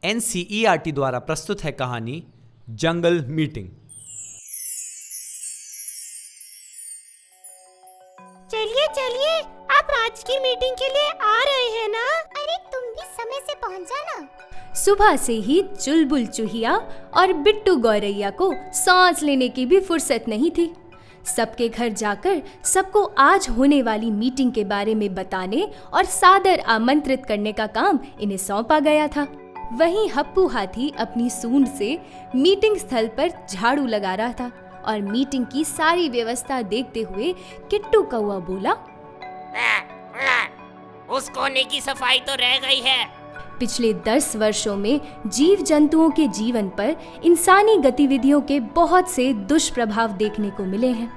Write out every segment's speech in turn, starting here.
NCERT द्वारा प्रस्तुत है कहानी जंगल मीटिंग। चलिए चलिए, आप आज की मीटिंग के लिए आ रहे हैं ना? अरे तुम भी समय से पहुंच जाना। सुबह से ही चुलबुल चूहिया और बिट्टू गौरैया को सांस लेने की भी फुर्सत नहीं थी। सबके घर जाकर सबको आज होने वाली मीटिंग के बारे में बताने और सादर आमंत्रित करने का काम इन्हें सौंपा गया था। वहीं हप्पू हाथी अपनी सूंड से मीटिंग स्थल पर झाड़ू लगा रहा था और मीटिंग की सारी व्यवस्था देखते हुए किट्टू कौआ बोला, उस कोने की सफाई तो रह गई है। पिछले 10 वर्षों में जीव जंतुओं के जीवन पर इंसानी गतिविधियों के बहुत से दुष्प्रभाव देखने को मिले हैं।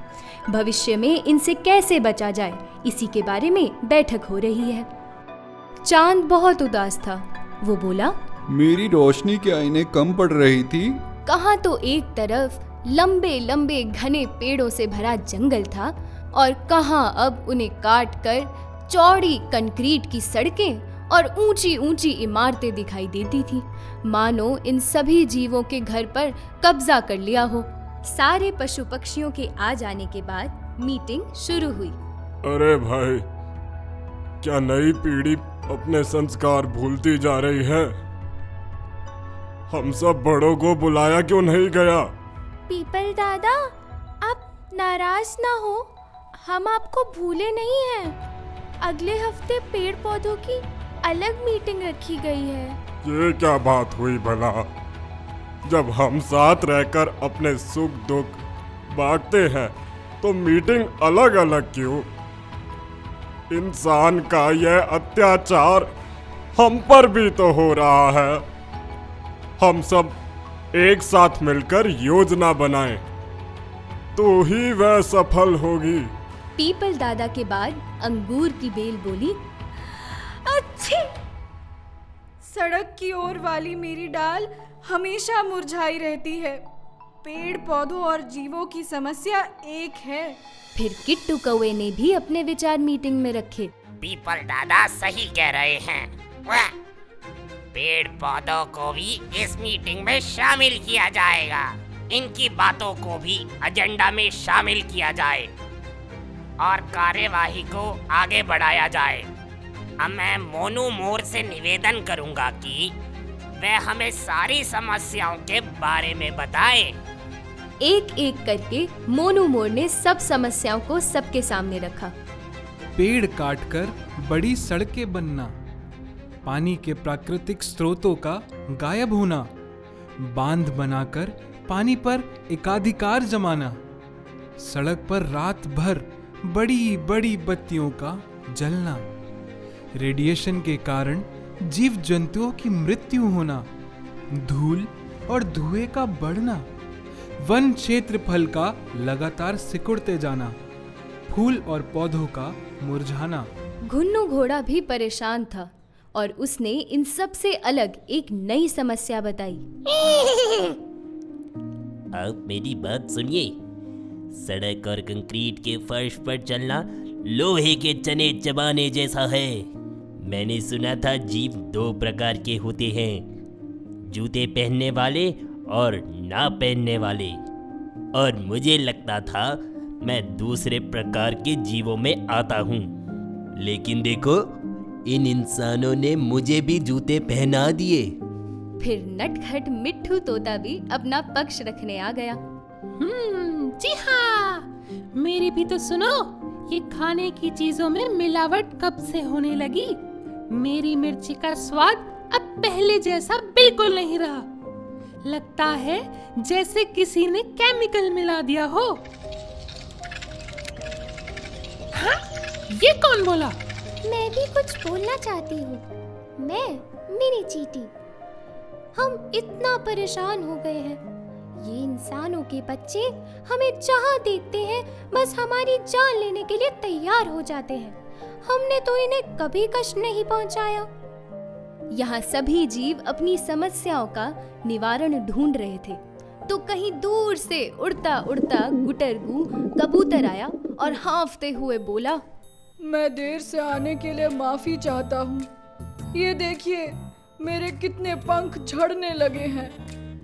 भविष्य में इनसे कैसे बचा जाए, इसी के बारे में बैठक हो रही है। चांद बहुत उदास था। वो बोला, मेरी रोशनी क्या इन्हें कम पड़ रही थी? कहाँ तो एक तरफ लंबे लंबे घने पेड़ों से भरा जंगल था और कहाँ अब उन्हें काट कर चौड़ी कंक्रीट की सड़कें और ऊंची ऊंची इमारतें दिखाई देती थी, मानो इन सभी जीवों के घर पर कब्जा कर लिया हो। सारे पशु पक्षियों के आ जाने के बाद मीटिंग शुरू हुई। अरे भाई, क्या नई पीढ़ी अपने संस्कार भूलती जा रही है? हम सब बड़ों को बुलाया क्यों नहीं गया? पीपल दादा, आप नाराज ना हो, हम आपको भूले नहीं हैं। अगले हफ्ते पेड़ पौधों की अलग मीटिंग रखी गई है। ये क्या बात हुई भला? जब हम साथ रहकर अपने सुख दुख बांटते हैं तो मीटिंग अलग अलग क्यों? इंसान का यह अत्याचार हम पर भी तो हो रहा है। हम सब एक साथ मिलकर योजना बनाएं, तो ही वह सफल होगी। पीपल दादा के बाद अंगूर की बेल बोली, अच्छी! सड़क की ओर वाली मेरी डाल हमेशा मुरझाई रहती है। पेड़ पौधों और जीवों की समस्या एक है। फिर किट्टू कौवे ने भी अपने विचार मीटिंग में रखे। पीपल दादा सही कह रहे हैं। वाह! पेड़ पौधों को भी इस मीटिंग में शामिल किया जाएगा। इनकी बातों को भी एजेंडा में शामिल किया जाए और कार्यवाही को आगे बढ़ाया जाए। अब मैं मोनू मोर से निवेदन करूंगा कि वह हमें सारी समस्याओं के बारे में बताए। एक एक करके मोनू मोर ने सब समस्याओं को सबके सामने रखा। पेड़ काटकर बड़ी सड़कें बनना, पानी के प्राकृतिक स्रोतों का गायब होना, बांध बनाकर पानी पर एकाधिकार जमाना, सड़क पर रात भर बड़ी बड़ी बत्तियों का जलना, रेडिएशन के कारण जीव जंतुओं की मृत्यु होना, धूल और धुएं का बढ़ना, वन क्षेत्रफल का लगातार सिकुड़ते जाना, फूल और पौधों का मुरझाना। घुन्नू घोड़ा भी परेशान था और उसने इन सब से अलग एक नई समस्या बताई। अब मेरी बात सुनिए। सड़क और कंक्रीट के फर्श पर चलना लोहे के चने चबाने जैसा है। मैंने सुना था जीव 2 प्रकार के होते हैं, जूते पहनने वाले और ना पहनने वाले, और मुझे लगता था मैं दूसरे प्रकार के जीवों में आता हूँ। लेकिन देखो, इन इंसानों ने मुझे भी जूते पहना दिए। फिर नटखट मिट्ठू तोता भी अपना पक्ष रखने आ गया। जी हाँ, मेरी भी तो सुनो। ये खाने की चीजों में मिलावट कब से होने लगी? मेरी मिर्ची का स्वाद अब पहले जैसा बिल्कुल नहीं रहा। लगता है जैसे किसी ने केमिकल मिला दिया हो। हाँ? ये कौन बोला? मैं भी कुछ बोलना चाहती हूँ। मैं मिनी चींटी। हम इतना परेशान हो गए हैं। ये इंसानों के बच्चे हमें जहाँ देखते हैं बस हमारी जान लेने के लिए तैयार हो जाते हैं। हमने तो इन्हें कभी कष्ट नहीं पहुँचाया। यहाँ सभी जीव अपनी समस्याओं का निवारण ढूंढ रहे थे, तो कहीं दूर से उड़ता उड़ता गुटरगू कबूतर आया और हाँफते हुए बोला, मैं देर से आने के लिए माफी चाहता हूँ। ये देखिए, मेरे कितने पंख झड़ने लगे हैं।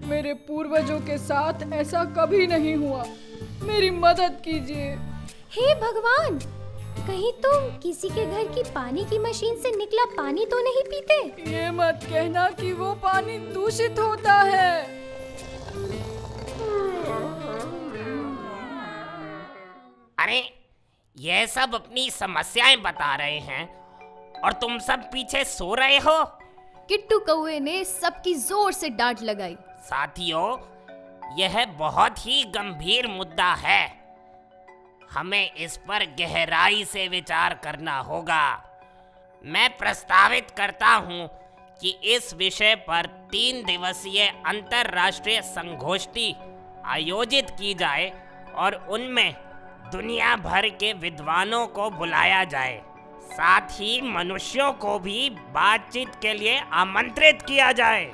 मेरे पूर्वजों के साथ ऐसा कभी नहीं हुआ। मेरी मदद कीजिए। हे भगवान, कहीं तुम किसी के घर की पानी की मशीन से निकला पानी तो नहीं पीते? ये मत कहना कि वो पानी दूषित होता है। अरे ये सब अपनी समस्याएं बता रहे हैं और तुम सब पीछे सो रहे हो। किट्टू कौवे ने सबकी जोर से डांट लगाई। साथियों, यह बहुत ही गंभीर मुद्दा है। हमें इस पर गहराई से विचार करना होगा। मैं प्रस्तावित करता हूँ कि इस विषय पर 3 दिवसीय अंतर्राष्ट्रीय संगोष्ठी आयोजित की जाए और उनमें दुनिया भर के विद्वानों को बुलाया जाए। साथ ही मनुष्यों को भी बातचीत के लिए आमंत्रित किया जाए।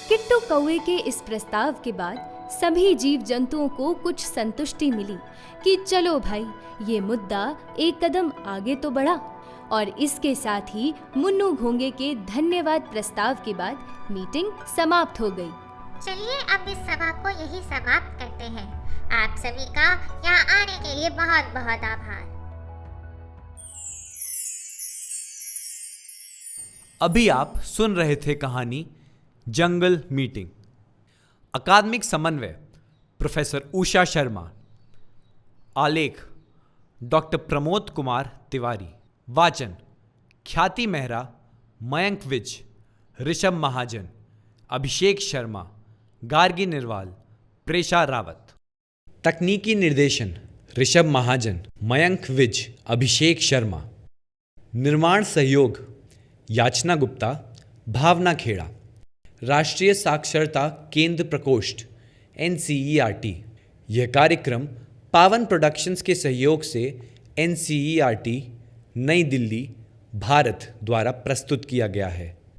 किट्टू कौवे के इस प्रस्ताव के बाद सभी जीव जंतुओं को कुछ संतुष्टि मिली कि चलो भाई, ये मुद्दा एक कदम आगे तो बढ़ा। और इसके साथ ही मुन्नू घोंगे के धन्यवाद प्रस्ताव के बाद मीटिंग समाप्त हो गई। चलिए अब इस सभा को यही समाप्त करते हैं। आप सभी का यहाँ आने के लिए बहुत बहुत आभार। अभी आप सुन रहे थे कहानी जंगल मीटिंग। अकादमिक समन्वय प्रोफेसर उषा शर्मा। आलेख डॉक्टर प्रमोद कुमार तिवारी। वाचन ख्याति मेहरा, मयंक विज, ऋषभ महाजन, अभिषेक शर्मा, गार्गी निर्वाल, प्रेषा रावत। तकनीकी निर्देशन ऋषभ महाजन, मयंक विज, अभिषेक शर्मा। निर्माण सहयोग याचना गुप्ता, भावना खेड़ा। राष्ट्रीय साक्षरता केंद्र प्रकोष्ठ NCERT। यह कार्यक्रम पावन प्रोडक्शंस के सहयोग से NCERT नई दिल्ली, भारत द्वारा प्रस्तुत किया गया है।